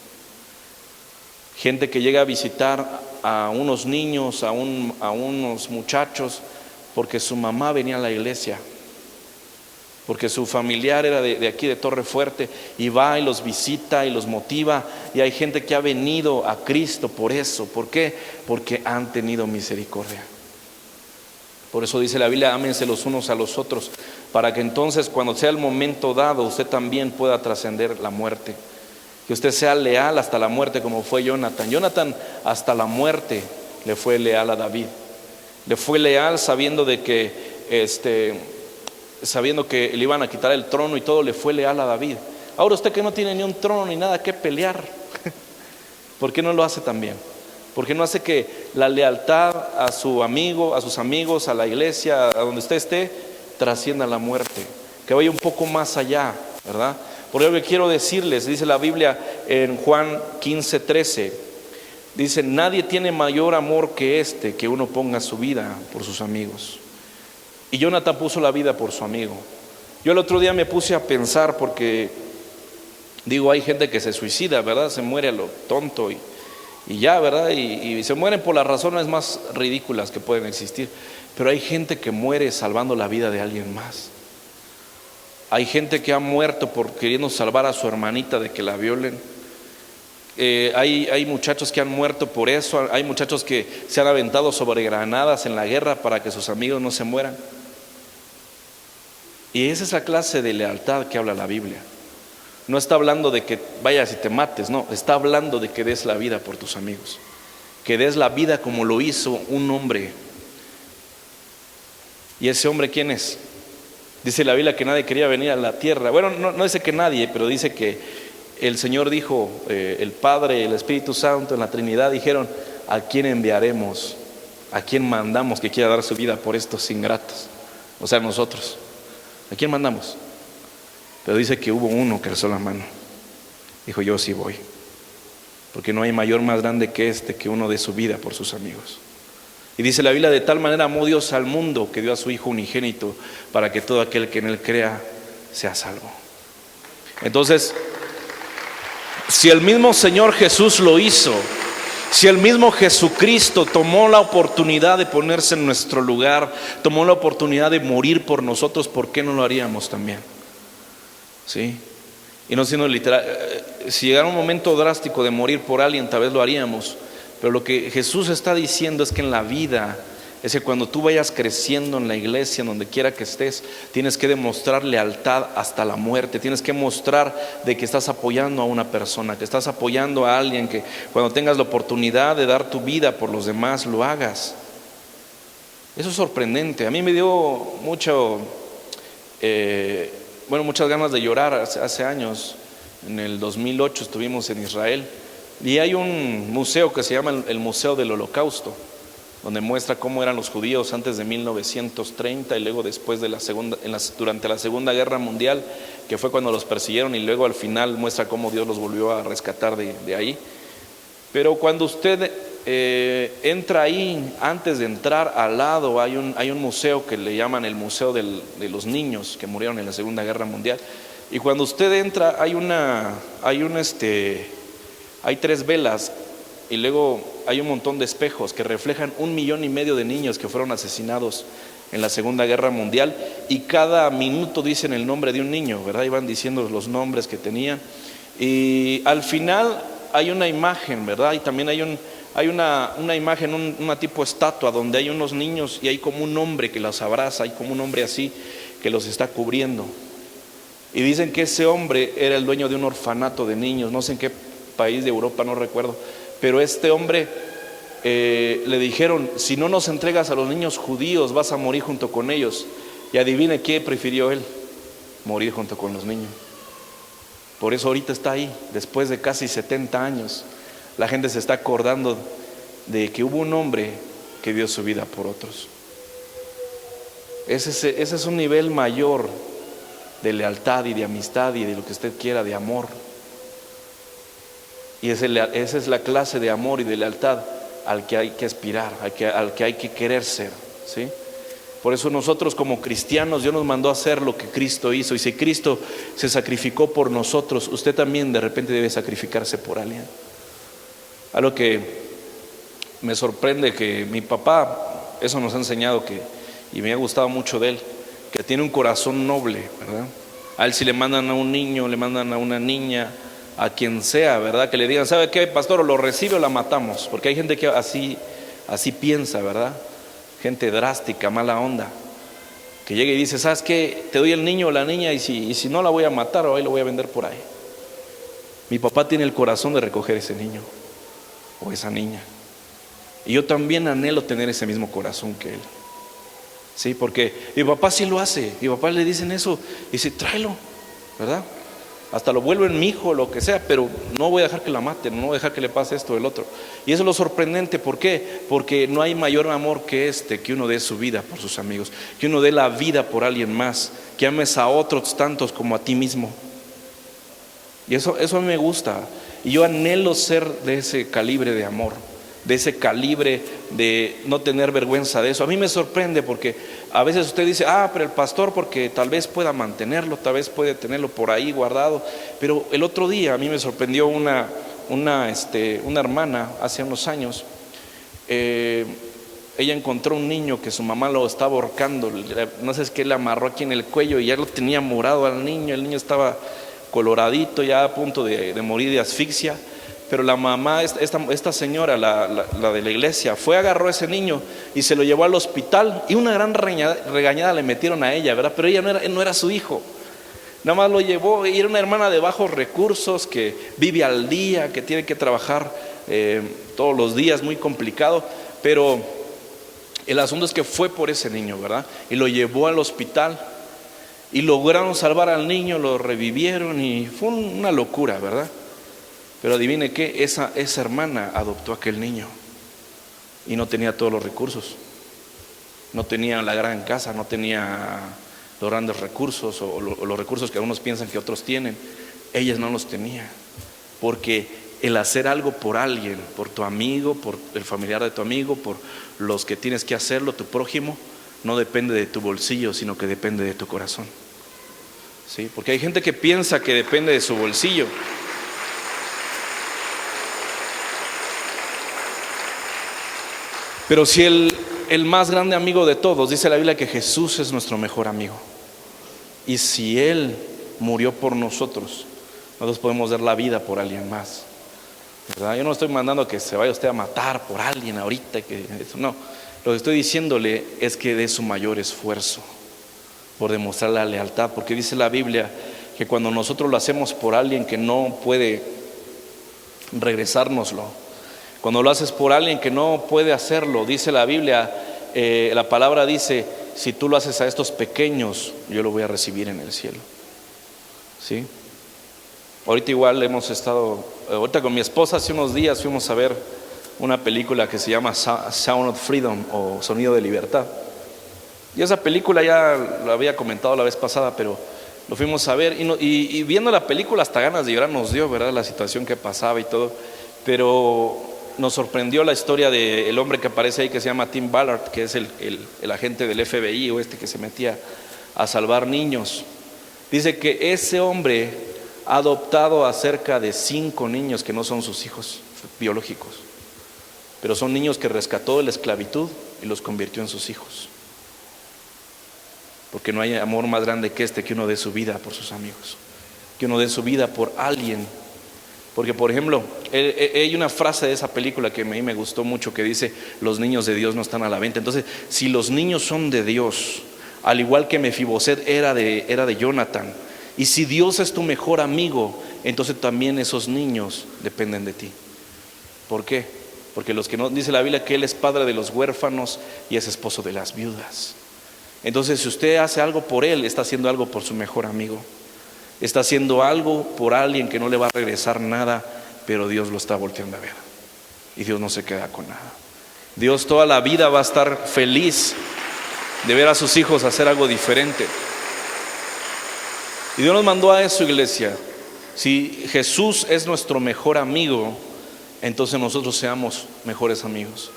Gente que llega a visitar a unos niños, a unos muchachos, porque su mamá venía a la iglesia, porque su familiar era de aquí de Torre Fuerte, y va y los visita y los motiva. Y hay gente que ha venido a Cristo por eso. ¿Por qué? Porque han tenido misericordia. Por eso dice la Biblia, ámense los unos a los otros, para que entonces cuando sea el momento dado, usted también pueda trascender la muerte. Que usted sea leal hasta la muerte, como fue Jonathan. Jonathan hasta la muerte le fue leal a David. Le fue leal sabiendo de que sabiendo que le iban a quitar el trono y todo, le fue leal a David. Ahora usted que no tiene ni un trono ni nada que pelear, ¿por qué no lo hace también? Porque no hace que la lealtad a su amigo, a sus amigos, a la iglesia, a donde usted esté, trascienda la muerte, que vaya un poco más allá, ¿verdad? Por ello que quiero decirles, dice la Biblia en Juan 15:13, dice: nadie tiene mayor amor que este, que uno ponga su vida por sus amigos. Y Jonathan puso la vida por su amigo. Yo el otro día me puse a pensar, porque digo, hay gente que se suicida, ¿verdad? Se muere a lo tonto y ya, ¿verdad? Y se mueren por las razones más ridículas que pueden existir. Pero hay gente que muere salvando la vida de alguien más. Hay gente que ha muerto por queriendo salvar a su hermanita de que la violen. Hay muchachos que han muerto por eso. Hay muchachos que se han aventado sobre granadas en la guerra para que sus amigos no se mueran. Y esa es la clase de lealtad que habla la Biblia. No está hablando de que vayas y te mates, no, está hablando de que des la vida por tus amigos, que des la vida como lo hizo un hombre. ¿Y ese hombre quién es? Dice la Biblia que nadie quería venir a la tierra. Bueno, no dice que nadie, pero dice que el Señor dijo, el Padre, el Espíritu Santo, en la Trinidad dijeron: ¿a quién enviaremos? ¿A quién mandamos que quiera dar su vida por estos ingratos? O sea, nosotros. ¿A quién mandamos? Pero dice que hubo uno que alzó la mano. Dijo: yo sí voy. Porque no hay mayor más grande que este, que uno dé su vida por sus amigos. Y dice la Biblia: de tal manera amó Dios al mundo, que dio a su Hijo unigénito, para que todo aquel que en él crea sea salvo. Entonces, si el mismo Señor Jesús lo hizo, si el mismo Jesucristo tomó la oportunidad de ponerse en nuestro lugar, tomó la oportunidad de morir por nosotros, ¿por qué no lo haríamos también? ¿Sí? Y no siendo literal, si llegara un momento drástico de morir por alguien, tal vez lo haríamos. Pero lo que Jesús está diciendo es que en la vida, es que cuando tú vayas creciendo en la iglesia, en donde quiera que estés, tienes que demostrar lealtad hasta la muerte. Tienes que mostrar de que estás apoyando a una persona, que estás apoyando a alguien, que cuando tengas la oportunidad de dar tu vida por los demás, lo hagas. Eso es sorprendente. A mí me dio muchas ganas de llorar hace años. En el 2008 estuvimos en Israel. Y hay un museo que se llama el Museo del Holocausto, donde muestra cómo eran los judíos antes de 1930 y luego después de durante la Segunda Guerra Mundial, que fue cuando los persiguieron, y luego al final muestra cómo Dios los volvió a rescatar de ahí. Pero cuando usted entra ahí, antes de entrar al lado hay un museo que le llaman el Museo de los Niños que murieron en la Segunda Guerra Mundial. Y cuando usted entra hay 3 velas y luego hay un montón de espejos que reflejan 1,5 millones de niños que fueron asesinados en la Segunda Guerra Mundial, y cada minuto dicen el nombre de un niño, ¿verdad? Iban diciendo los nombres que tenían, y al final hay una imagen, ¿verdad? Y también hay una imagen, una tipo estatua donde hay unos niños y hay como un hombre que los abraza, hay como un hombre así que los está cubriendo. Y dicen que ese hombre era el dueño de un orfanato de niños, no sé en qué país de Europa, no recuerdo, pero este hombre le dijeron: si no nos entregas a los niños judíos vas a morir junto con ellos. Y adivine qué prefirió él: morir junto con los niños. Por eso ahorita está ahí, después de casi 70 años, la gente se está acordando de que hubo un hombre que dio su vida por otros. Ese es un nivel mayor de lealtad y de amistad y de lo que usted quiera, de amor. Y esa es la clase de amor y de lealtad al que hay que aspirar, al que hay que querer ser, ¿sí? Por eso nosotros como cristianos, Dios nos mandó a hacer lo que Cristo hizo. Y si Cristo se sacrificó por nosotros, usted también de repente debe sacrificarse por alguien. Algo que me sorprende, que mi papá, eso nos ha enseñado, y me ha gustado mucho de él, que tiene un corazón noble, ¿verdad? A él, si le mandan a un niño, le mandan a una niña, a quien sea, ¿verdad? Que le digan: ¿sabe qué, pastor? O lo recibe o la matamos. Porque hay gente que así piensa, ¿verdad? Gente drástica, mala onda, que llega y dice: ¿sabes qué? Te doy el niño o la niña, y si no, la voy a matar, o ahí lo voy a vender por ahí. Mi papá tiene el corazón de recoger ese niño o esa niña. Y yo también anhelo tener ese mismo corazón que él. Sí, porque mi papá sí lo hace. Mi papá le dicen eso y dice: tráelo, ¿verdad? hasta lo vuelvo en mi hijo, lo que sea, pero no voy a dejar que la maten, no voy a dejar que le pase esto o el otro. Y eso es lo sorprendente. ¿Por qué? Porque no hay mayor amor que que uno dé su vida por sus amigos, que uno dé la vida por alguien más, que ames a otros tantos como a ti mismo. Y eso a mí me gusta, y yo anhelo ser de ese calibre de amor, de ese calibre de no tener vergüenza de eso. A mí me sorprende porque a veces usted dice, pero el pastor, porque tal vez pueda mantenerlo, tal vez puede tenerlo por ahí guardado. Pero el otro día a mí me sorprendió una hermana hace unos años. Ella encontró un niño que su mamá lo estaba ahorcando, no sé, es que le amarró aquí en el cuello y ya lo tenía morado al niño. El niño estaba coloradito, ya a punto de morir de asfixia. Pero la mamá, esta señora, la de la iglesia, agarró a ese niño y se lo llevó al hospital, y una gran regañada le metieron a ella, ¿verdad? Pero ella no era su hijo, nada más lo llevó, y era una hermana de bajos recursos que vive al día, que tiene que trabajar todos los días, muy complicado. Pero el asunto es que fue por ese niño, ¿verdad? Y lo llevó al hospital y lograron salvar al niño, lo revivieron, y fue una locura, ¿verdad? Pero adivine qué, esa hermana adoptó a aquel niño y no tenía todos los recursos, no tenía la gran casa, no tenía los grandes recursos o los recursos que algunos piensan que otros tienen. Ella no los tenía, porque el hacer algo por alguien, por tu amigo, por el familiar de tu amigo, por los que tienes que hacerlo, tu prójimo, no depende de tu bolsillo, sino que depende de tu corazón. ¿Sí? Porque hay gente que piensa que depende de su bolsillo. Pero si el más grande amigo de todos, dice la Biblia que Jesús es nuestro mejor amigo, y si Él murió por nosotros podemos dar la vida por alguien más, ¿verdad? Yo no estoy mandando a que se vaya usted a matar por alguien ahorita, no. Lo que estoy diciéndole es que dé su mayor esfuerzo por demostrar la lealtad, porque dice la Biblia que cuando nosotros lo hacemos por alguien que no puede regresárnoslo, cuando lo haces por alguien que no puede hacerlo, dice la Biblia, la palabra dice, si tú lo haces a estos pequeños, yo lo voy a recibir en el cielo. ¿Sí? Ahorita igual ahorita con mi esposa hace unos días fuimos a ver una película que se llama Sound of Freedom, o Sonido de Libertad. Y esa película ya la había comentado la vez pasada, pero lo fuimos a ver y viendo la película hasta ganas de llorar nos dio, ¿verdad? La situación que pasaba y todo. Pero nos sorprendió la historia del hombre que aparece ahí, que se llama Tim Ballard, que es el agente del FBI, o que se metía a salvar niños. Dice que ese hombre ha adoptado a cerca de 5 niños que no son sus hijos biológicos, pero son niños que rescató de la esclavitud y los convirtió en sus hijos. Porque no hay amor más grande que que uno dé su vida por sus amigos, que uno dé su vida por alguien. Porque, por ejemplo, hay una frase de esa película que a mí me gustó mucho, que dice, los niños de Dios no están a la venta. Entonces, si los niños son de Dios, al igual que Mefiboset era de Jonathan, y si Dios es tu mejor amigo, entonces también esos niños dependen de ti. ¿Por qué? Porque dice la Biblia que Él es padre de los huérfanos y es esposo de las viudas. Entonces, si usted hace algo por Él, está haciendo algo por su mejor amigo. Está haciendo algo por alguien que no le va a regresar nada, pero Dios lo está volteando a ver. Y Dios no se queda con nada. Dios toda la vida va a estar feliz de ver a sus hijos hacer algo diferente. Y Dios nos mandó a eso, iglesia. Si Jesús es nuestro mejor amigo, entonces nosotros seamos mejores amigos.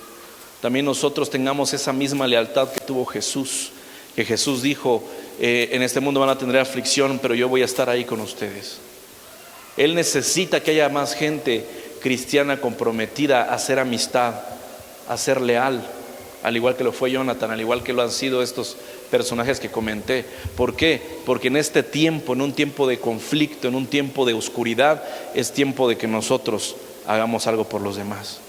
También nosotros tengamos esa misma lealtad que tuvo Jesús. Que Jesús dijo, en este mundo van a tener aflicción, pero yo voy a estar ahí con ustedes. Él necesita que haya más gente cristiana comprometida a hacer amistad, a ser leal, al igual que lo fue Jonathan, al igual que lo han sido estos personajes que comenté. ¿Por qué? Porque en este tiempo, en un tiempo de conflicto, en un tiempo de oscuridad, es tiempo de que nosotros hagamos algo por los demás.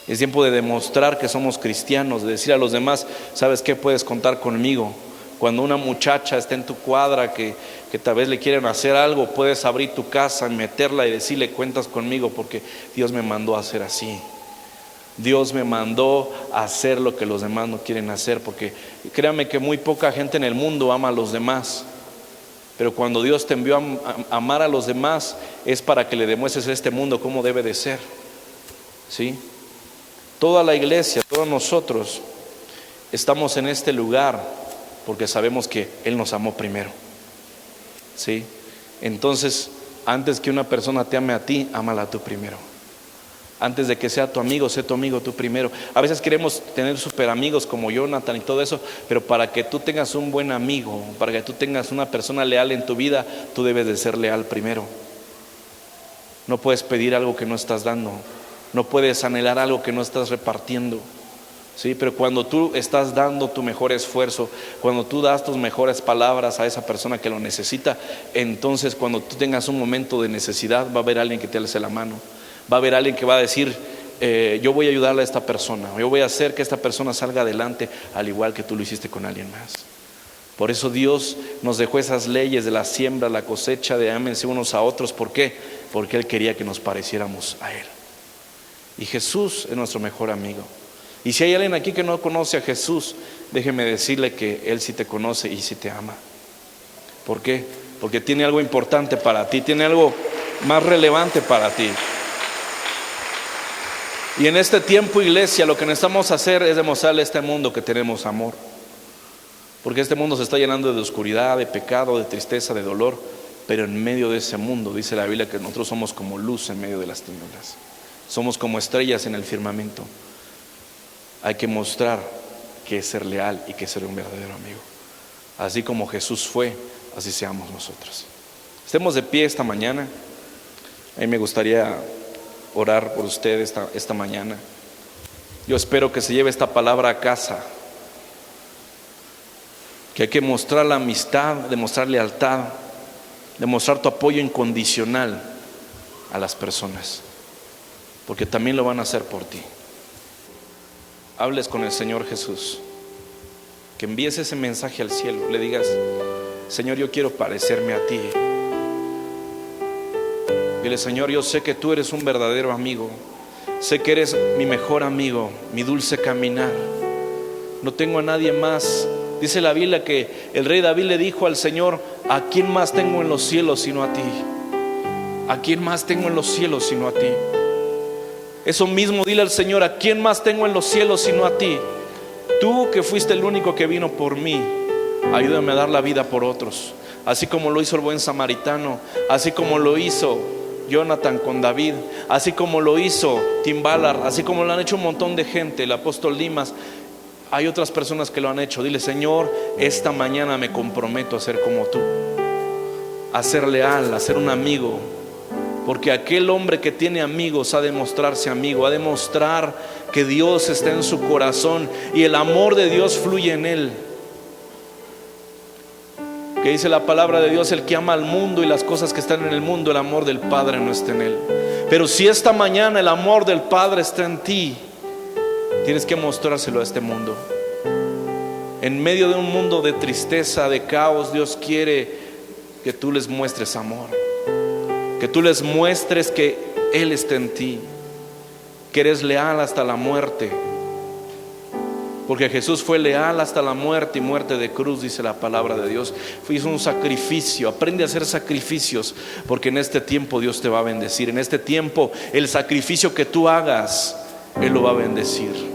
Es tiempo de demostrar que somos cristianos, de decir a los demás, ¿sabes qué? Puedes contar conmigo. Cuando una muchacha está en tu cuadra que tal vez le quieren hacer algo, puedes abrir tu casa, meterla y decirle, cuentas conmigo porque Dios me mandó a hacer así. Dios me mandó a hacer lo que los demás no quieren hacer, porque créanme que muy poca gente en el mundo ama a los demás, Pero cuando Dios te envió a amar a los demás, es para que le demuestres a este mundo cómo debe de ser. ¿Sí? Toda la iglesia, todos nosotros estamos en este lugar porque sabemos que Él nos amó primero. ¿Sí? Entonces, antes que una persona te ame a ti, ámala tú primero. Antes de que sea tu amigo, sé tu amigo tú primero. A veces queremos tener super amigos como Jonathan y todo eso, pero para que tú tengas un buen amigo, para que tú tengas una persona leal en tu vida, tú debes de ser leal primero. No puedes pedir algo que no estás dando, no puedes anhelar algo que no estás repartiendo. Sí, pero cuando tú estás dando tu mejor esfuerzo, cuando tú das tus mejores palabras a esa persona que lo necesita, entonces cuando tú tengas un momento de necesidad, va a haber alguien que te alce la mano. Va a haber alguien que va a decir, yo voy a ayudarle a esta persona, yo voy a hacer que esta persona salga adelante, al igual que tú lo hiciste con alguien más. Por eso Dios nos dejó esas leyes de la siembra, la cosecha, de ámense unos a otros. ¿Por qué? Porque Él quería que nos pareciéramos a Él. Y Jesús es nuestro mejor amigo. Y si hay alguien aquí que no conoce a Jesús, déjeme decirle que Él sí te conoce y sí te ama. ¿Por qué? Porque tiene algo importante para ti, tiene algo más relevante para ti. Y en este tiempo, iglesia, lo que necesitamos hacer es demostrarle a este mundo que tenemos amor. Porque este mundo se está llenando de oscuridad, de pecado, de tristeza, de dolor. Pero en medio de ese mundo, dice la Biblia, que nosotros somos como luz en medio de las tinieblas. Somos como estrellas en el firmamento. Hay que mostrar que es ser leal y que es ser un verdadero amigo. Así como Jesús fue, así seamos nosotros. Estemos de pie esta mañana. A mí me gustaría orar por usted esta mañana. Yo espero que se lleve esta palabra a casa, que hay que mostrar la amistad, demostrar lealtad, demostrar tu apoyo incondicional a las personas, porque también lo van a hacer por ti. Hables con el Señor Jesús, que envíes ese mensaje al cielo, le digas, Señor, yo quiero parecerme a ti. Dile, Señor, yo sé que tú eres un verdadero amigo, sé que eres mi mejor amigo, mi dulce caminar. No tengo a nadie más. Dice la Biblia que el rey David le dijo al Señor, ¿a quién más tengo en los cielos sino a ti? ¿A quién más tengo en los cielos sino a ti? Eso mismo dile al Señor, ¿a quién más tengo en los cielos sino a ti? Tú que fuiste el único que vino por mí, ayúdame a dar la vida por otros. Así como lo hizo el buen samaritano, así como lo hizo Jonathan con David, así como lo hizo Tim Ballard, así como lo han hecho un montón de gente, el apóstol Dimas. Hay otras personas que lo han hecho. Dile, Señor, esta mañana me comprometo a ser como tú, a ser leal, a ser un amigo. Porque aquel hombre que tiene amigos ha de mostrarse amigo, ha de mostrar que Dios está en su corazón y el amor de Dios fluye en él. Que dice la palabra de Dios, el que ama al mundo y las cosas que están en el mundo, el amor del Padre no está en él. Pero si esta mañana el amor del Padre está en ti, tienes que mostrárselo a este mundo. En medio de un mundo de tristeza, de caos, Dios quiere que tú les muestres amor, que tú les muestres que Él está en ti, que eres leal hasta la muerte. Porque Jesús fue leal hasta la muerte y muerte de cruz, dice la palabra de Dios. Hizo un sacrificio. Aprende a hacer sacrificios, porque en este tiempo Dios te va a bendecir. En este tiempo el sacrificio que tú hagas, Él lo va a bendecir.